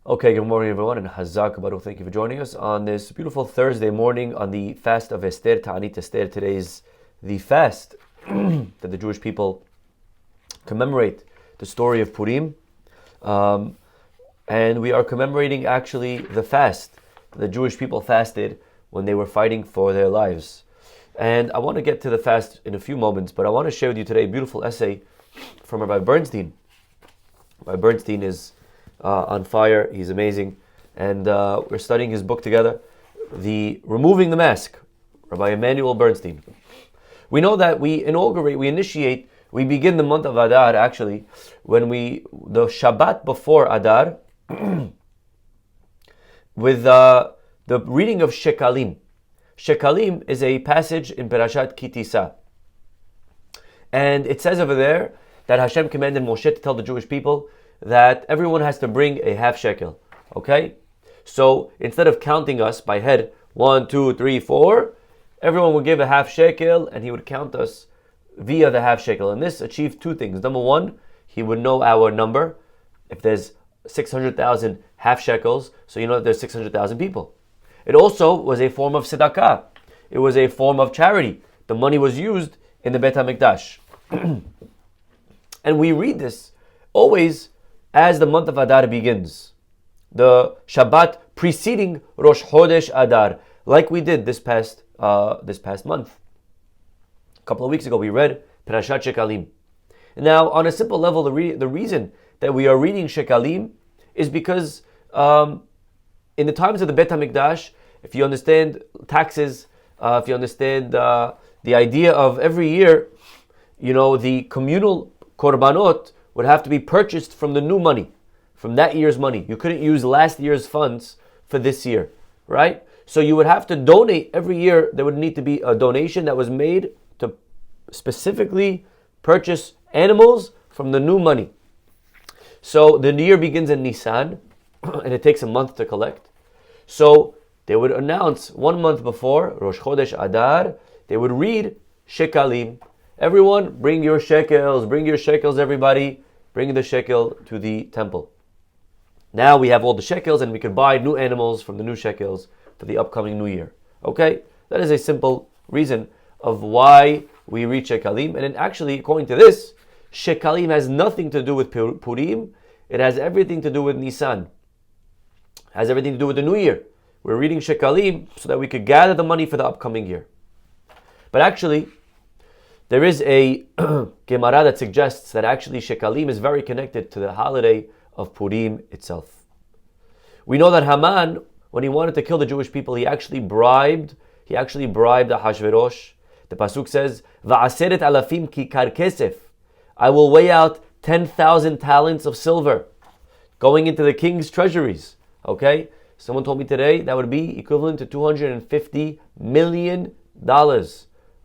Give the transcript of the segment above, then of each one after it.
Okay, good morning, everyone, and Chazak, Baruch. Thank you for joining us on this beautiful Thursday morning on the fast of Esther, Ta'anit Esther. Today is the fast that the Jewish people commemorate the story of Purim. And we are commemorating actually the fast the Jewish people fasted when they were fighting for their lives. And I want to get to the fast in a few moments, but I want to share with you today a beautiful essay from Rabbi Bernstein. Rabbi Bernstein is on fire. He's amazing. And we're studying his book together, The Removing the Mask, Rabbi Emanuel Bernstein. We know that we begin the month of Adar actually, the Shabbat before Adar, with the reading of Shekalim. Shekalim is a passage in Parashat Ki Tisa. And it says over there that Hashem commanded Moshe to tell the Jewish people that everyone has to bring a half shekel. Okay? So instead of counting us by head, 1, 2, 3, 4, everyone would give a half shekel and he would count us via the half shekel. And this achieved two things. Number one, he would know our number. If there's 600,000 half shekels, so you know that there's 600,000 people. It also was a form of tzedakah. It was a form of charity. The money was used in the Beit HaMikdash. And we read this always as the month of Adar begins. The Shabbat preceding Rosh Chodesh Adar, like we did this past month. A couple of weeks ago we read Parashat Shekalim. Now, on a simple level, the reason that we are reading Shekalim is because in the times of the Beit HaMikdash, if you understand taxes, if you understand the idea of every year, the communal korbanot would have to be purchased from the new money, from that year's money. You couldn't use last year's funds for this year, right? So you would have to donate every year. There would need to be a donation that was made to specifically purchase animals from the new money. So the new year begins in Nisan, and it takes a month to collect. So they would announce 1 month before Rosh Chodesh Adar, they would read Shekalim. Everyone, bring your shekels, everybody. Bring the shekel to the temple. Now we have all the shekels and we can buy new animals from the new shekels for the upcoming new year. Okay? That is a simple reason of why we read Shekalim. And actually, according to this, Shekalim has nothing to do with Purim. It has everything to do with Nisan. Has everything to do with the new year. We're reading Shekalim so that we could gather the money for the upcoming year. But actually, there is a Gemara that suggests that actually Shekalim is very connected to the holiday of Purim itself. We know that Haman, when he wanted to kill the Jewish people, he actually bribed Ahashverosh. The pasuk says, "Va'aseret alafim kikar kesef." I will weigh out 10,000 talents of silver going into the king's treasuries. Okay? Someone told me today that would be equivalent to $250 million.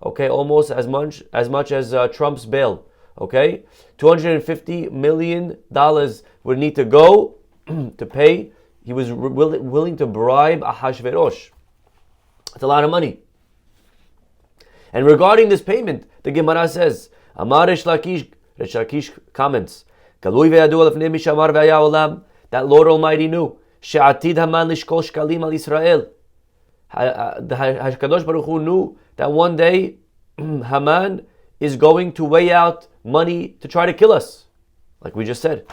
Okay, almost as much as Trump's bail. Okay, $250 million would need to go to pay. He was willing to bribe Ahashverosh. That's a lot of money. And regarding this payment, the Gemara says, Amar Resh Lakish comments, Galui ve'yadu lefnei mishamar ve'aya olam, that Lord Almighty knew, she'atid Haman lishkol shkalim al Yisrael. The Hakadosh Baruch Hu knew that one day Haman is going to weigh out money to try to kill us, like we just said.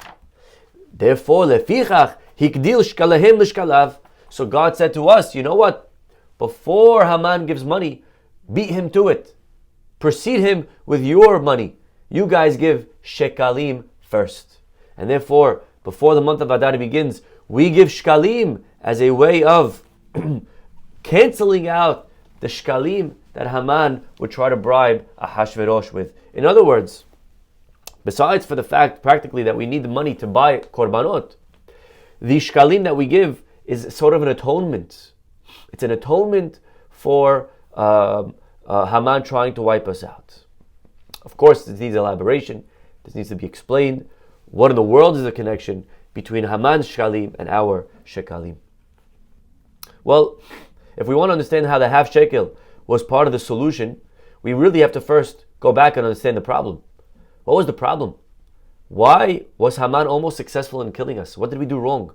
Therefore, lefichach hikdil shkalahem lishkalav. So God said to us, you know what? Before Haman gives money, beat him to it. Precede him with your money. You guys give shekalim first. And therefore, before the month of Adar begins, we give shkalim as a way of canceling out the shkalim that Haman would try to bribe Ahashverosh with. In other words, besides for the fact practically that we need the money to buy korbanot, the shkalim that we give is sort of an atonement. It's an atonement for Haman trying to wipe us out. Of course, this needs elaboration. This needs to be explained. What in the world is the connection between Haman's shkalim and our shekalim? Well, if we want to understand how the half shekel was part of the solution, we really have to first go back and understand the problem. What was the problem? Why was Haman almost successful in killing us? What did we do wrong?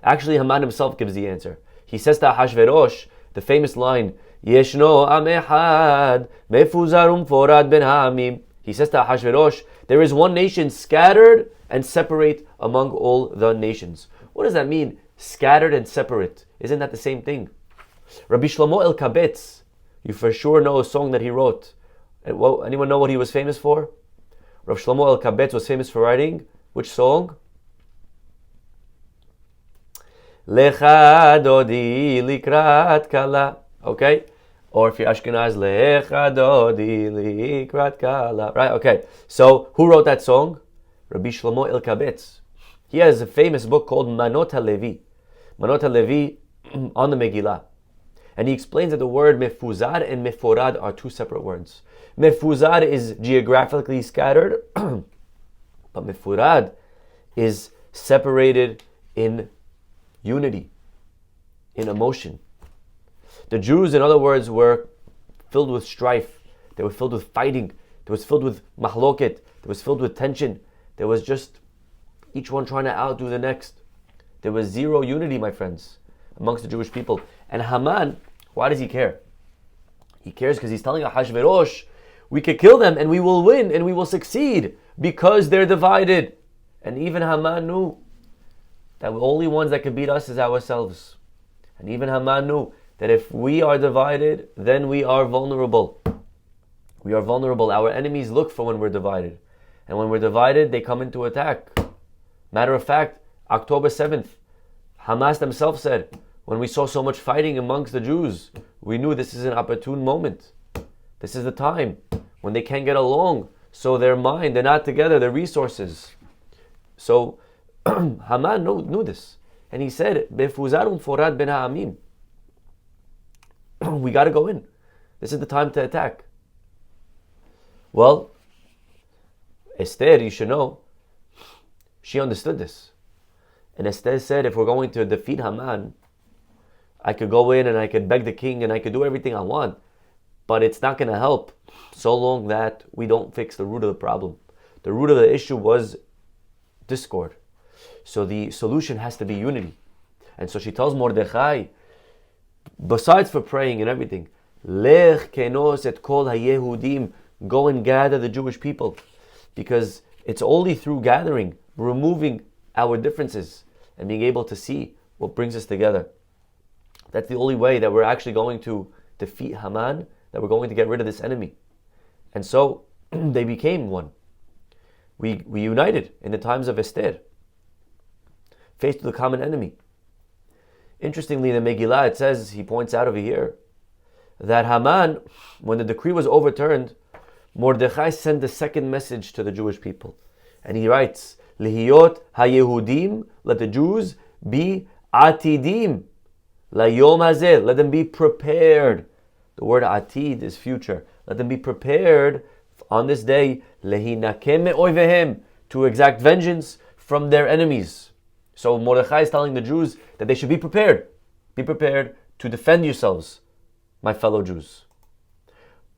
Actually, Haman himself gives the answer. He says to Ahashverosh, the famous line, Yeshno am echad, mefuzarum forad ben ha'amim. He says to Ahashverosh, there is one nation scattered and separate among all the nations. What does that mean? Scattered and separate. Isn't that the same thing? Rabbi Shlomo El-Kabetz, you for sure know a song that he wrote. Anyone know what he was famous for? Rabbi Shlomo El-Kabetz was famous for writing which song? Lecha dodi likrat kala. Okay? Or if you're Ashkenaz, Lecha dodi likrat kala. Right? Okay. So, who wrote that song? Rabbi Shlomo El-Kabetz. He has a famous book called Manot HaLevi. Manot HaLevi on the Megillah. And he explains that the word mefuzar and meforad are two separate words. Mefuzar is geographically scattered, but mefurad is separated in unity, in emotion. The Jews, in other words, were filled with strife. They were filled with fighting. They was filled with mahloket. They was filled with tension. There was just each one trying to outdo the next. There was zero unity, my friends, amongst the Jewish people. And Haman, why does he care? He cares because he's telling Ahashverosh, we could kill them and we will win and we will succeed because they're divided. And even Haman knew that the only ones that can beat us is ourselves. And even Haman knew that if we are divided, then we are vulnerable. We are vulnerable. Our enemies look for when we're divided. And when we're divided, they come into attack. Matter of fact, October 7th, Hamas themselves said, when we saw so much fighting amongst the Jews, we knew this is an opportune moment. This is the time when they can't get along. So their mind, they're not together, their resources. So Haman knew this. And he said, Befuzarum forad ben ha'amim. We got to go in. This is the time to attack. Well, Esther, you should know, she understood this. And Esther said, if we're going to defeat Haman, I could go in and I could beg the king and I could do everything I want, but it's not going to help so long that we don't fix the root of the problem. The root of the issue was discord. So the solution has to be unity. And so she tells Mordechai, besides for praying and everything, Lech kenos et kol haYehudim, go and gather the Jewish people. Because it's only through gathering, removing our differences, and being able to see what brings us together. That's the only way that we're actually going to defeat Haman, that we're going to get rid of this enemy. And so they became one. We united in the times of Esther, faced with a common enemy. Interestingly, in the Megillah, it says, he points out over here, that Haman, when the decree was overturned, Mordechai sent the second message to the Jewish people. And he writes, Lihiyot haYehudim, let the Jews be atidim, layom hazeh, let them be prepared. The word atid is future. Let them be prepared on this day, lehinakem me'oivehem, to exact vengeance from their enemies. So Mordechai is telling the Jews that they should be prepared. Be prepared to defend yourselves, my fellow Jews.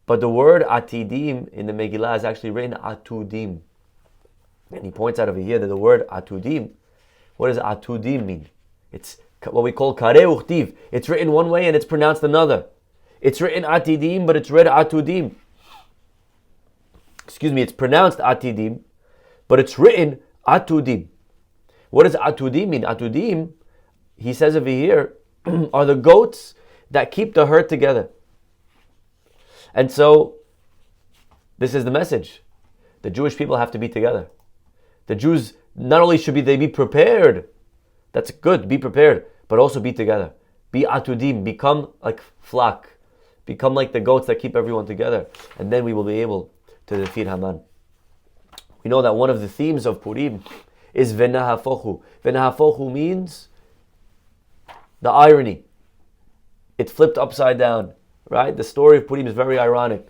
But the word atidim in the Megillah is actually written atudim. And he points out over here that the word atudim, what does atudim mean? It's what we call kareh uchtiv. It's written one way and it's pronounced another. It's written atidim, but it's read atudim. It's pronounced atidim, but it's written atudim. What does atudim mean? Atudim, he says over here, are the goats that keep the herd together. And so, this is the message. The Jewish people have to be together. The Jews, not only should they be prepared, that's good, be prepared, but also be together. Be atudim, become like flock. Become like the goats that keep everyone together. And then we will be able to defeat Haman. We know that one of the themes of Purim is venahafochu. Venahafochu means the irony. It flipped upside down. Right? The story of Purim is very ironic.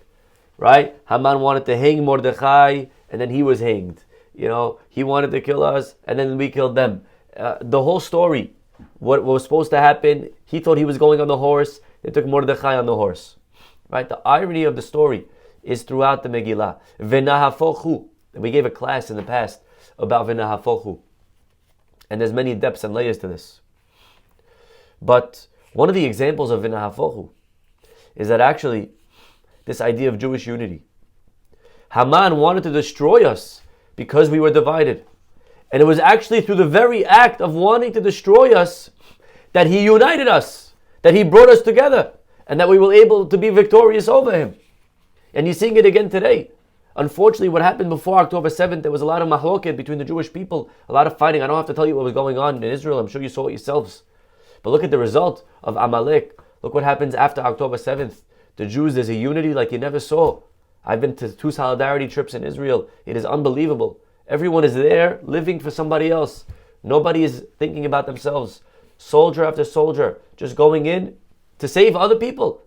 Right? Haman wanted to hang Mordechai and then he was hanged. He wanted to kill us and then we killed them. The whole story, what was supposed to happen, he thought he was going on the horse. They took Mordechai on the horse. Right? The irony of the story is throughout the Megillah. Venahafochu. We gave a class in the past about Venahafochu. And there's many depths and layers to this. But one of the examples of v'nahafochu is that actually this idea of Jewish unity. Haman wanted to destroy us because we were divided. And it was actually through the very act of wanting to destroy us that he united us, that he brought us together, and that we were able to be victorious over him. And you're seeing it again today. Unfortunately, what happened before October 7th, there was a lot of mahloket between the Jewish people, a lot of fighting. I don't have to tell you what was going on in Israel. I'm sure you saw it yourselves. But look at the result of Amalek. Look what happens after October 7th. The Jews, there's a unity like you never saw. I've been to 2 solidarity trips in Israel. It is unbelievable. Everyone is there living for somebody else. Nobody is thinking about themselves. Soldier after soldier, just going in to save other people.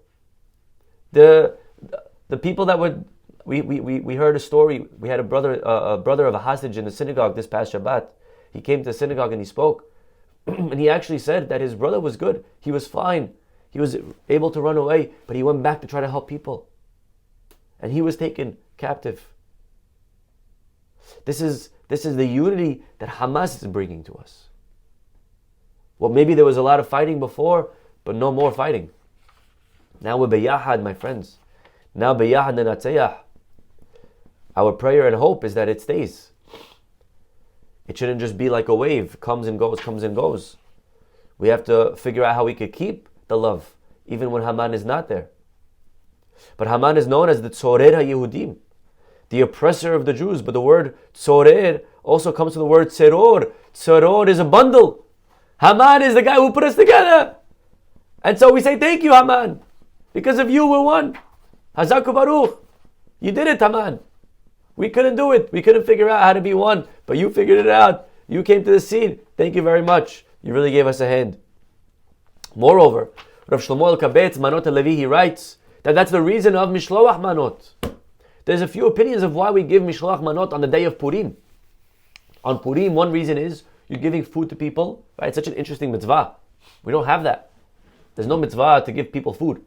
The people that were, we heard a story. We had a brother of a hostage in the synagogue this past Shabbat. He came to the synagogue and he spoke. And he actually said that his brother was good. He was fine. He was able to run away, but he went back to try to help people. And he was taken captive. This is the unity that Hamas is bringing to us. Well, maybe there was a lot of fighting before, but no more fighting. Now we're beyahad, my friends. Now beyahad nenatzeyah. Our prayer and hope is that it stays. It shouldn't just be like a wave, comes and goes, comes and goes. We have to figure out how we could keep the love, even when Haman is not there. But Haman is known as the Tzorer HaYehudim, the oppressor of the Jews. But the word Tzorer also comes from the word Tzeror. Tzeror is a bundle. Haman is the guy who put us together. And so we say, thank you, Haman. Because of you, we're one. Hazaku Baruch. You did it, Haman. We couldn't do it. We couldn't figure out how to be one. But you figured it out. You came to the scene. Thank you very much. You really gave us a hand. Moreover, Rav Shlomo El-Kabetz, Manot HaLevi, he writes that that's the reason of Mishloach Manot. There's a few opinions of why we give Mishloach Manot on the day of Purim. On Purim, one reason is you're giving food to people. Right? It's such an interesting mitzvah. We don't have that. There's no mitzvah to give people food.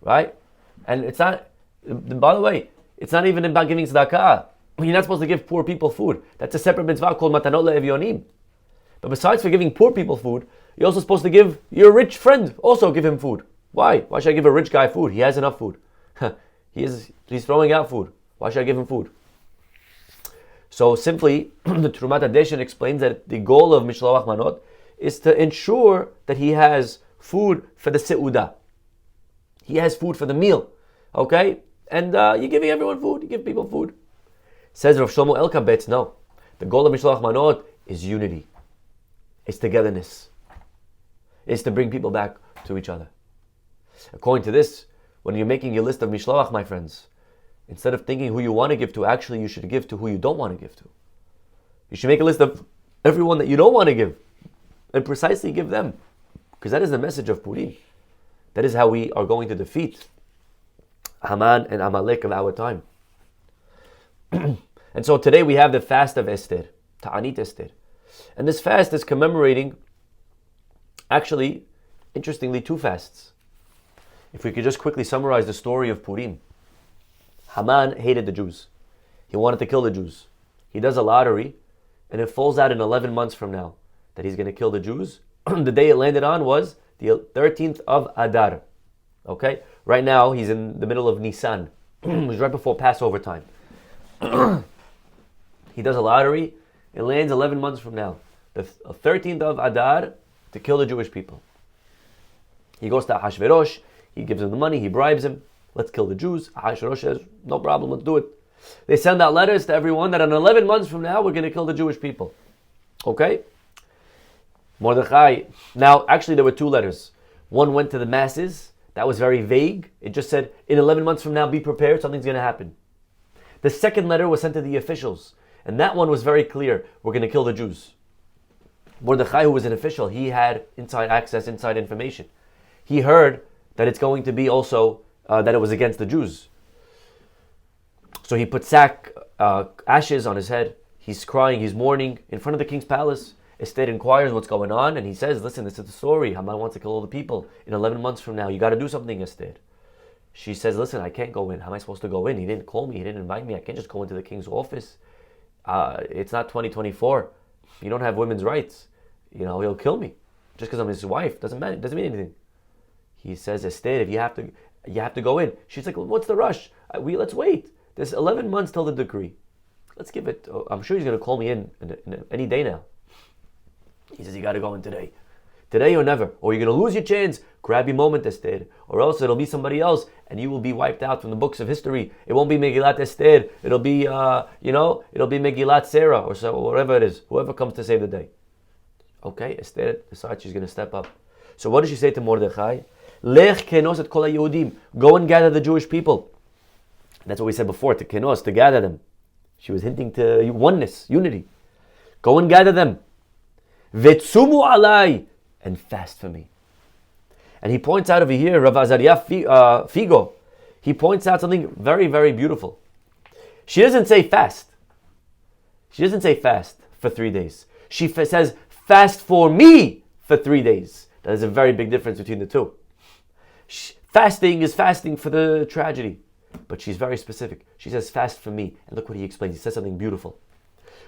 Right? And it's not, by the way, it's not even about giving tzedakah. You're not supposed to give poor people food. That's a separate mitzvah called Matanot LeEvyonim. But besides for giving poor people food, you're also supposed to give your rich friend, also give him food. Why? Why should I give a rich guy food? He has enough food. He's throwing out food. Why should I give him food? So simply, the Trumat HaDeshen explains that the goal of Mishloach Manot is to ensure that he has food for the Seudah. He has food for the meal. Okay? And you're giving everyone food. You give people food. Says Rav Shlomo El-Kabetz, no. The goal of Mishloach Manot is unity. It's togetherness. It's to bring people back to each other. According to this, when you're making your list of Mishloach, my friends, instead of thinking who you want to give to, actually you should give to who you don't want to give to. You should make a list of everyone that you don't want to give and precisely give them. Because that is the message of Purim. That is how we are going to defeat Haman and Amalek of our time. And so today we have the fast of Esther, Ta'anit Esther. And this fast is commemorating, actually, interestingly, 2 fasts. If we could just quickly summarize the story of Purim. Haman hated the Jews. He wanted to kill the Jews. He does a lottery, and it falls out in 11 months from now that he's going to kill the Jews. The day it landed on was the 13th of Adar. Okay? Right now, he's in the middle of Nisan. It was right before Passover time. He does a lottery. It lands 11 months from now. The 13th of Adar to kill the Jewish people. He goes to Ahashverosh. He gives him the money. He bribes him. Let's kill the Jews. Ahashverosh says, no problem, let's do it. They send out letters to everyone that in 11 months from now, we're going to kill the Jewish people. Okay? Mordechai. Now, actually, there were 2 letters. One went to the masses. That was very vague. It just said, in 11 months from now, be prepared, something's going to happen. The second letter was sent to the officials. And that one was very clear. We're going to kill the Jews. Mordechai, who was an official, he had inside access, inside information. He heard that it's going to be also, that it was against the Jews. So he put ashes on his head. He's crying, he's mourning in front of the king's palace. Esther inquires what's going on, and he says, listen, this is the story. Haman wants to kill all the people. In 11 months from now, you got to do something, Esther. She says, listen, I can't go in. How am I supposed to go in? He didn't call me. He didn't invite me. I can't just go into the king's office. It's not 2024. You don't have women's rights. He'll kill me. Just because I'm his wife doesn't mean anything. He says, Esther, if you have to go in. She's like, well, what's the rush? Let's wait. There's 11 months till the decree. Let's give it. I'm sure he's going to call me in any day now. He says, you got to go in today. Today or never. Or you're going to lose your chance. Grab your moment, Esther. Or else it'll be somebody else and you will be wiped out from the books of history. It won't be Megillat Esther. It'll be, it'll be Megillat Sarah or whatever it is. Whoever comes to save the day. Okay, Esther decides she's going to step up. So what does she say to Mordechai? Lech kenos et kol haYehudim. Go and gather the Jewish people. That's what we said before, to kenos, to gather them. She was hinting to oneness, unity. Go and gather them. Vetsumu alai. And fast for me. And he points out over here, Rav Azariah Figo, he points out something very, very beautiful. She doesn't say fast. She doesn't say fast for 3 days. She says fast for me for 3 days. That is a very big difference between the two. Fasting is fasting for the tragedy. But she's very specific. She says fast for me. And look what he explains. He says something beautiful.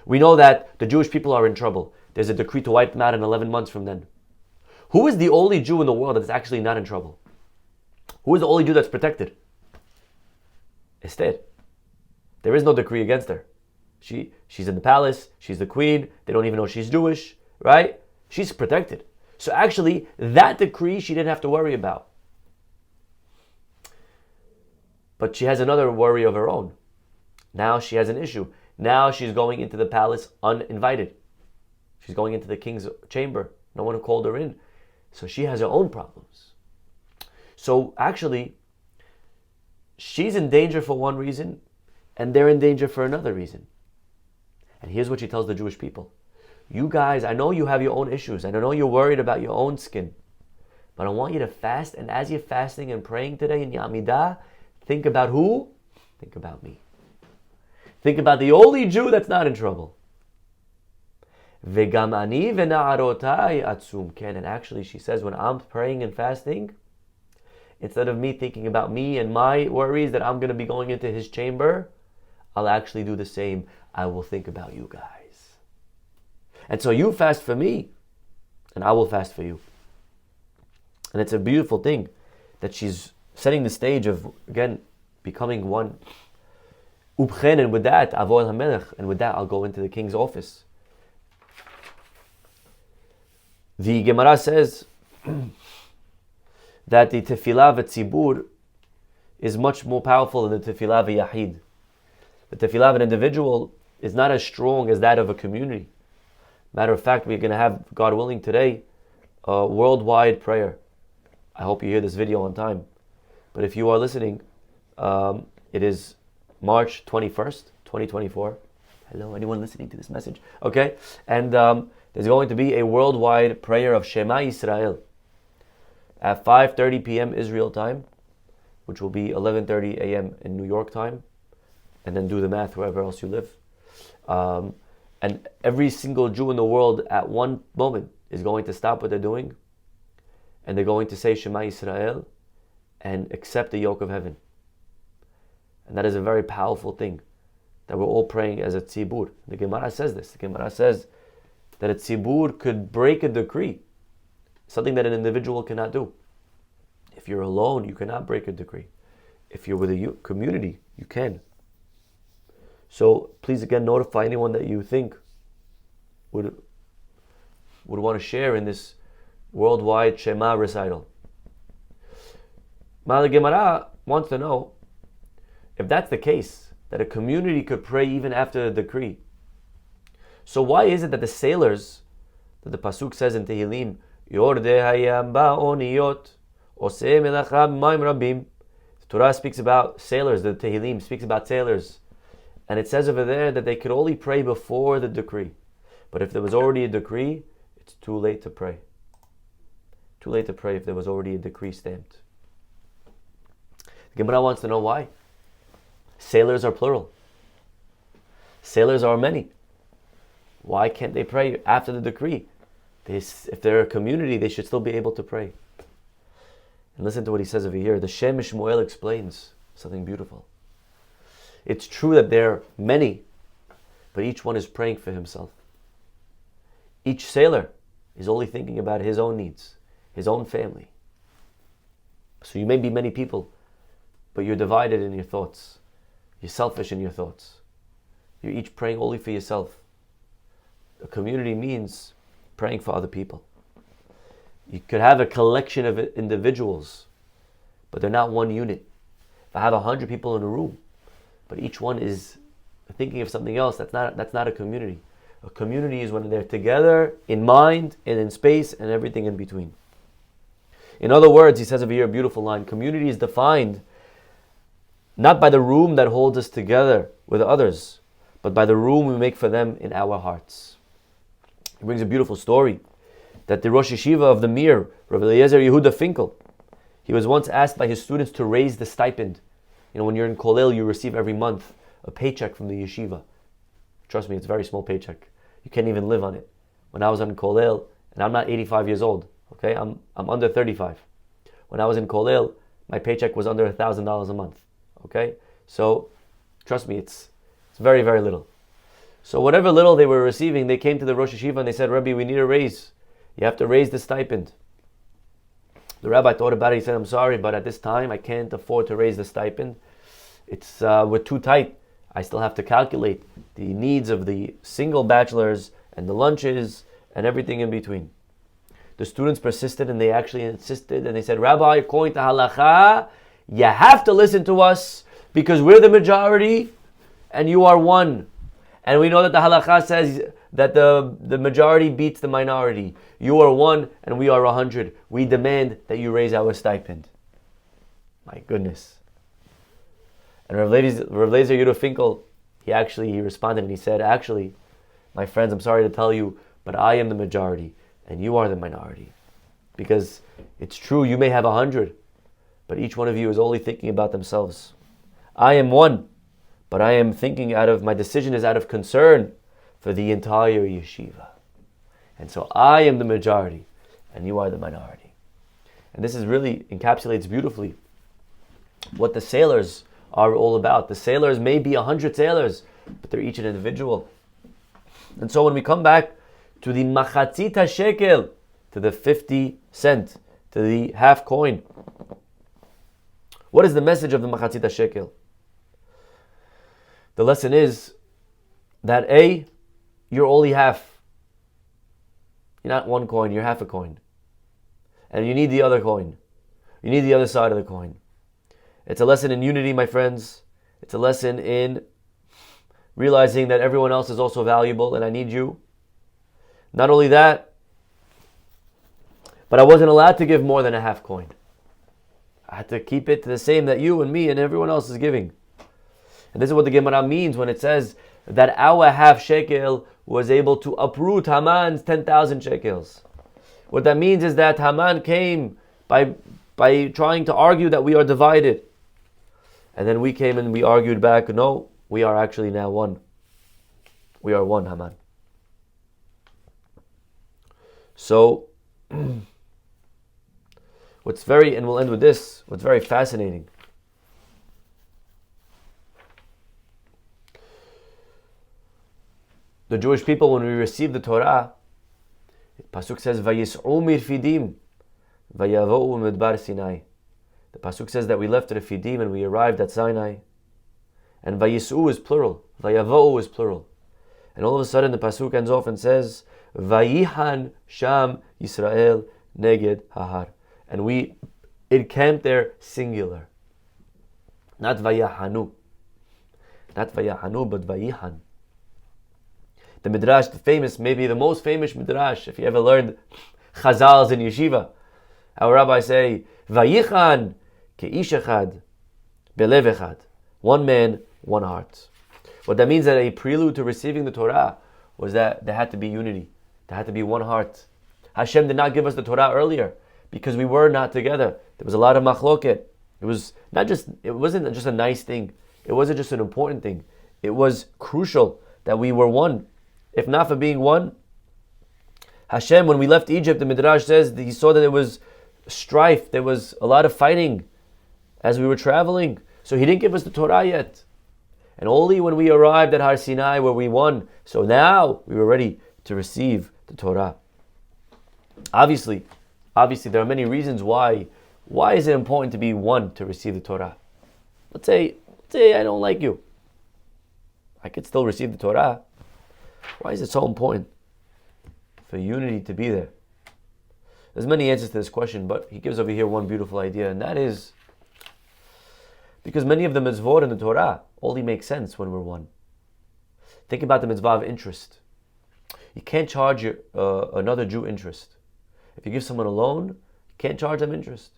We know that the Jewish people are in trouble. There's a decree to wipe them out in 11 months from then. Who is the only Jew in the world that's actually not in trouble? Who is the only Jew that's protected? Esther. There is no decree against her. She's in the palace. She's the queen. They don't even know she's Jewish, right? She's protected. So actually, that decree she didn't have to worry about. But she has another worry of her own. Now she has an issue. Now she's going into the palace uninvited. She's going into the king's chamber. No one called her in. So she has her own problems. So actually, she's in danger for one reason, and they're in danger for another reason. And here's what she tells the Jewish people. You guys, I know you have your own issues, and I know you're worried about your own skin, but I want you to fast, and as you're fasting and praying today in Yamidah, think about who? Think about me. Think about the only Jew that's not in trouble. Vegam ani v'na'arotai atzum ken. And actually, she says, when I'm praying and fasting, instead of me thinking about me and my worries that I'm going to be going into his chamber, I'll actually do the same. I will think about you guys. And so you fast for me, and I will fast for you. And it's a beautiful thing that she's setting the stage of, again, becoming one. Ubchen, and with that, avo el hamelech, and with that, I'll go into the king's office. The Gemara says that the tefillah v'tzibur is much more powerful than the tefillah v'yahid. The tefillah of an individual is not as strong as that of a community. Matter of fact, we're going to have, God willing, today, a worldwide prayer. I hope you hear this video on time. But if you are listening, it is March 21st, 2024. Hello, anyone listening to this message? Okay, and there's going to be a worldwide prayer of Shema Yisrael at 5:30 p.m. Israel time, which will be 11:30 a.m. in New York time, and then do the math wherever else you live. And every single Jew in the world at one moment is going to stop what they're doing, and they're going to say Shema Yisrael and accept the yoke of heaven. And that is a very powerful thing, that we're all praying as a tzibur. The Gemara says this. The Gemara says that a tzibur could break a decree, something that an individual cannot do. If you're alone, you cannot break a decree. If you're with a community, you can. So please again notify anyone that you think would want to share in this worldwide Shema recital. Now the Gemara wants to know, if that's the case, that a community could pray even after the decree, so why is it that the sailors, that the Pasuk says in Tehillim, Yordei hayam ba'oniyot, oseh melacha b'mayim rabim, the Torah speaks about sailors, the Tehillim speaks about sailors, and it says over there that they could only pray before the decree. But if there was already a decree, it's too late to pray. Too late to pray if there was already a decree stamped. The Gemara wants to know why. Sailors are plural. Sailors are many. Why can't they pray after the decree? If they're a community, they should still be able to pray. And listen to what he says over here. The Shem Shmuel explains something beautiful. It's true that there are many, but each one is praying for himself. Each sailor He's only thinking about his own needs, his own family. So you may be many people, but you're divided in your thoughts. You're selfish in your thoughts. You're each praying only for yourself. A community means praying for other people. You could have a collection of individuals, but they're not one unit. If I have 100 people in a room, but each one is thinking of something else, that's not a community. A community is when they're together in mind and in space and everything in between. In other words, he says over here a beautiful line, community is defined not by the room that holds us together with others, but by the room we make for them in our hearts. He brings a beautiful story that the Rosh Yeshiva of the Mir, Rabbi Eliezer Yehuda Finkel, he was once asked by his students to raise the stipend. When you're in Kollel, you receive every month a paycheck from the yeshiva. Trust me, it's a very small paycheck. You can't even live on it. When I was in Kollel, and I'm not 85 years old, okay, I'm under 35. When I was in Kollel, my paycheck was under $1,000 a month, okay? So, trust me, it's very, very little. So whatever little they were receiving, they came to the Rosh Yeshiva and they said, Rabbi, we need a raise. You have to raise the stipend. The rabbi thought about it. He said, I'm sorry, but at this time, I can't afford to raise the stipend. We're too tight. I still have to calculate the needs of the single bachelors and the lunches and everything in between. The students persisted and they actually insisted and they said, Rabbi, according to halacha, you have to listen to us because we're the majority and you are one. And we know that the halacha says that the majority beats the minority. You are one and we are 100. We demand that you raise our stipend. My goodness. And Rav Eliezer Yehuda Finkel, he responded and he said, actually, my friends, I'm sorry to tell you, but I am the majority and you are the minority. Because it's true, you may have 100, but each one of you is only thinking about themselves. I am one, but I am thinking my decision is out of concern for the entire yeshiva. And so I am the majority and you are the minority. And this is really encapsulates beautifully what the sailors are all about. The sailors may be 100 sailors, but they're each an individual. And so when we come back to the machatzit shekel, to the 50 cent, to the half coin, what is the message of the machatzit shekel? The lesson is that you're only half. You're not one coin, you're half a coin. And you need the other coin. You need the other side of the coin. It's a lesson in unity, my friends. It's a lesson in realizing that everyone else is also valuable and I need you. Not only that, but I wasn't allowed to give more than a half coin. I had to keep it the same that you and me and everyone else is giving. And this is what the Gemara means when it says that our half shekel was able to uproot Haman's 10,000 shekels. What that means is that Haman came by trying to argue that we are divided. And then we came and we argued back, no, we are actually now one. We are one, Haman. So, and we'll end with this, what's very fascinating. The Jewish people, when we received the Torah, the Pasuk says, Vayis'u mirfidim, vayavo'u midbar Sinai. The Pasuk says that we left Refidim and we arrived at Sinai. And Vayis'u is plural, Vayavo'u is plural. And all of a sudden the Pasuk ends off and says, Vayihan Sham Yisrael Neged Hahar. And we encamped there singular. Not Vayahanu. Not Vayahanu, but Vayihan. The Midrash, maybe the most famous Midrash, if you ever learned Chazals in Yeshiva, our rabbis say, Vayichan ke'ish echad, belev echad. One man, one heart. What that means that a prelude to receiving the Torah was that there had to be unity. There had to be one heart. Hashem did not give us the Torah earlier because we were not together. There was a lot of machloket. It wasn't just a nice thing. It wasn't just an important thing. It was crucial that we were one. If not for being one, Hashem, when we left Egypt, the Midrash says that he saw that there was strife, there was a lot of fighting as we were traveling. So he didn't give us the Torah yet. And only when we arrived at Har Sinai were we won. So now we were ready to receive the Torah. Obviously, there are many reasons why. Why is it important to be one to receive the Torah? Let's say I don't like you. I could still receive the Torah. Why is it so important for unity to be there? There's many answers to this question, but he gives over here one beautiful idea, and that is because many of the mitzvot in the Torah only make sense when we're one. Think about the mitzvah of interest. You can't charge another Jew interest. If you give someone a loan, you can't charge them interest.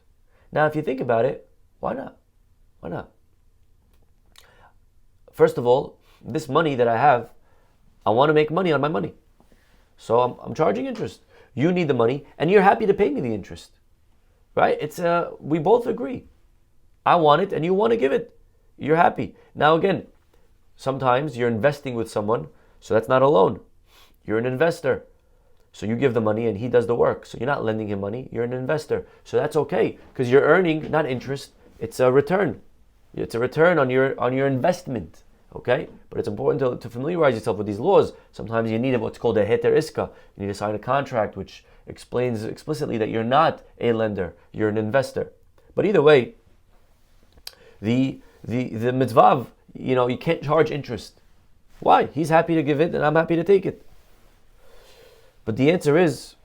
Now, if you think about it, why not? Why not? First of all, this money that I have, I want to make money on my money. So I'm charging interest. You need the money, and you're happy to pay me the interest. Right? We both agree. I want it, and you want to give it. You're happy. Now again, sometimes you're investing with someone, so that's not a loan. You're an investor. So you give the money and he does the work. So you're not lending him money, you're an investor. So that's okay, because you're earning not interest, it's a return. It's a return on your investment. Okay? But it's important to familiarize yourself with these laws. Sometimes you need what's called a heter iska. You need to sign a contract which explains explicitly that you're not a lender, you're an investor. But either way, the mitzvah, you can't charge interest. Why? He's happy to give it and I'm happy to take it. But the answer is,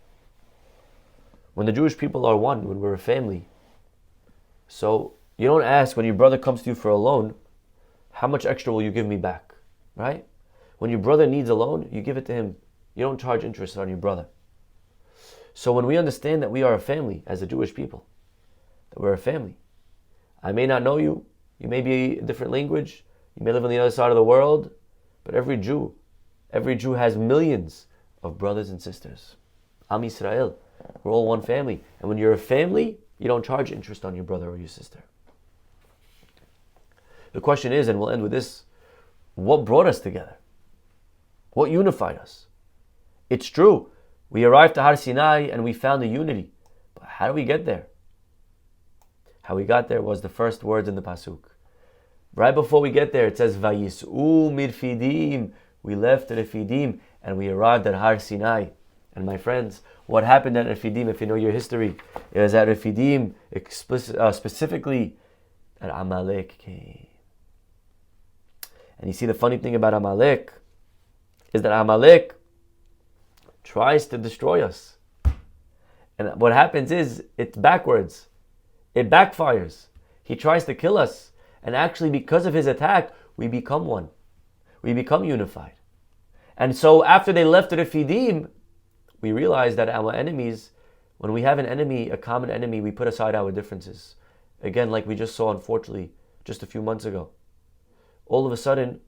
when the Jewish people are one, when we're a family, so you don't ask when your brother comes to you for a loan, how much extra will you give me back? Right? When your brother needs a loan, you give it to him. You don't charge interest on your brother. So when we understand that we are a family as a Jewish people, that we're a family, I may not know you, you may be a different language, you may live on the other side of the world, but every Jew has millions of brothers and sisters. Am Yisrael. We're all one family. And when you're a family, you don't charge interest on your brother or your sister. The question is, and we'll end with this, what brought us together? What unified us? It's true, we arrived to Har Sinai and we found the unity. But how do we get there? How we got there was the first words in the Pasuk. Right before we get there, it says, Vayis'u mirfidim. We left Refidim and we arrived at Har Sinai. And my friends, what happened at Refidim, if you know your history, is at Refidim, specifically, that Amalek came. And you see, the funny thing about Amalek is that Amalek tries to destroy us. And what happens is, it's backwards. It backfires. He tries to kill us. And actually, because of his attack, we become one. We become unified. And so after they left Refidim, we realized that our enemies, when we have an enemy, a common enemy, we put aside our differences. Again, like we just saw, unfortunately, just a few months ago. All of a sudden,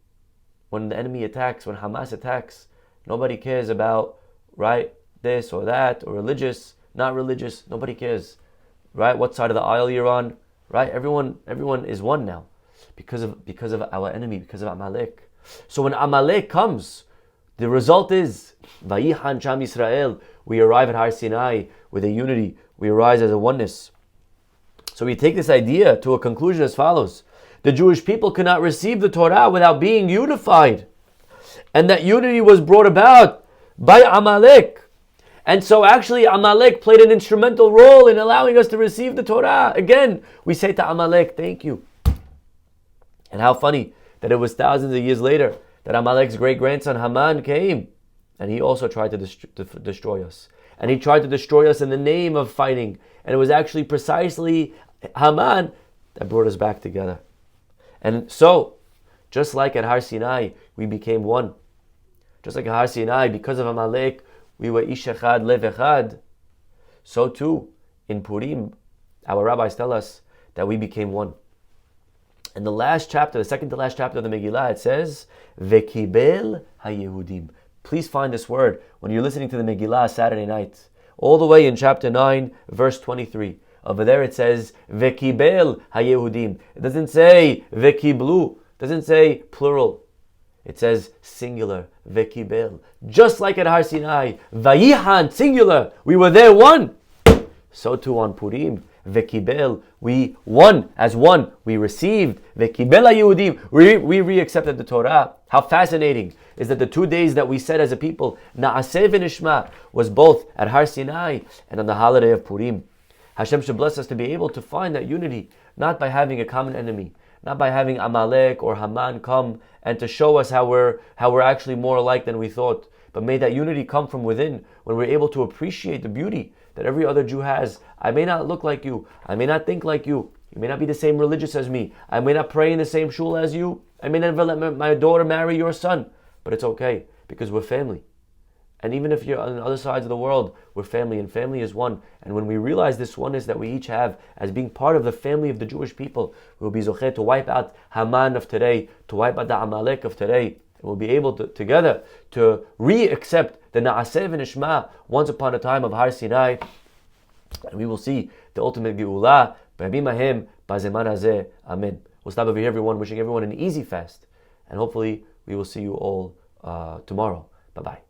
when the enemy attacks, when Hamas attacks, nobody cares about, right, this or that, or religious, not religious, nobody cares, right, what side of the aisle you're on, right, everyone is one now, because of our enemy, because of Amalek. So when Amalek comes, the result is, Vayihan Sham Yisrael, we arrive at Har Sinai with a unity, we arise as a oneness. So we take this idea to a conclusion as follows. The Jewish people could not receive the Torah without being unified. And that unity was brought about by Amalek. And so actually Amalek played an instrumental role in allowing us to receive the Torah. Again, we say to Amalek, thank you. And how funny that it was thousands of years later that Amalek's great-grandson Haman came. And he also tried to destroy us. And he tried to destroy us in the name of fighting. And it was actually precisely Haman that brought us back together. And so, just like at Har Sinai, we became one. Just like at Har Sinai, because of Amalek, we were Ish Echad, Lev Echad. So too, in Purim, our rabbis tell us that we became one. In the last chapter, the second to last chapter of the Megillah, it says, Vekibel HaYehudim. Please find this word when you're listening to the Megillah Saturday night. All the way in chapter 9, verse 23. Over there it says, Vekibel HaYehudim. It doesn't say Vekiblu. It doesn't say plural. It says singular, Vekibel. Just like at Har Sinai, Vayihan, singular. We were there one. So too on Purim, Vekibel. We won as one. We received Vekibel HaYehudim. We re-accepted the Torah. How fascinating is that the 2 days that we said as a people, Na'aseh v'nishma, was both at Har Sinai and on the holiday of Purim. Hashem should bless us to be able to find that unity, not by having a common enemy, not by having Amalek or Haman come and to show us how we're actually more alike than we thought. But may that unity come from within, when we're able to appreciate the beauty that every other Jew has. I may not look like you, I may not think like you, you may not be the same religious as me, I may not pray in the same shul as you, I may never let my daughter marry your son, but it's okay, because we're family. And even if you're on the other sides of the world, we're family, and family is one. And when we realize this oneness that we each have as being part of the family of the Jewish people, we'll be zocheh to wipe out Haman of today, to wipe out the Amalek of today. And we'll be able to, together, to re-accept the Na'aseh v'nishma once upon a time of Har Sinai. And we will see the ultimate Geula, B'yamim hahem, b'zeman hazeh. Amen. We'll stop over here, everyone, wishing everyone an easy fast. And hopefully we will see you all tomorrow. Bye-bye.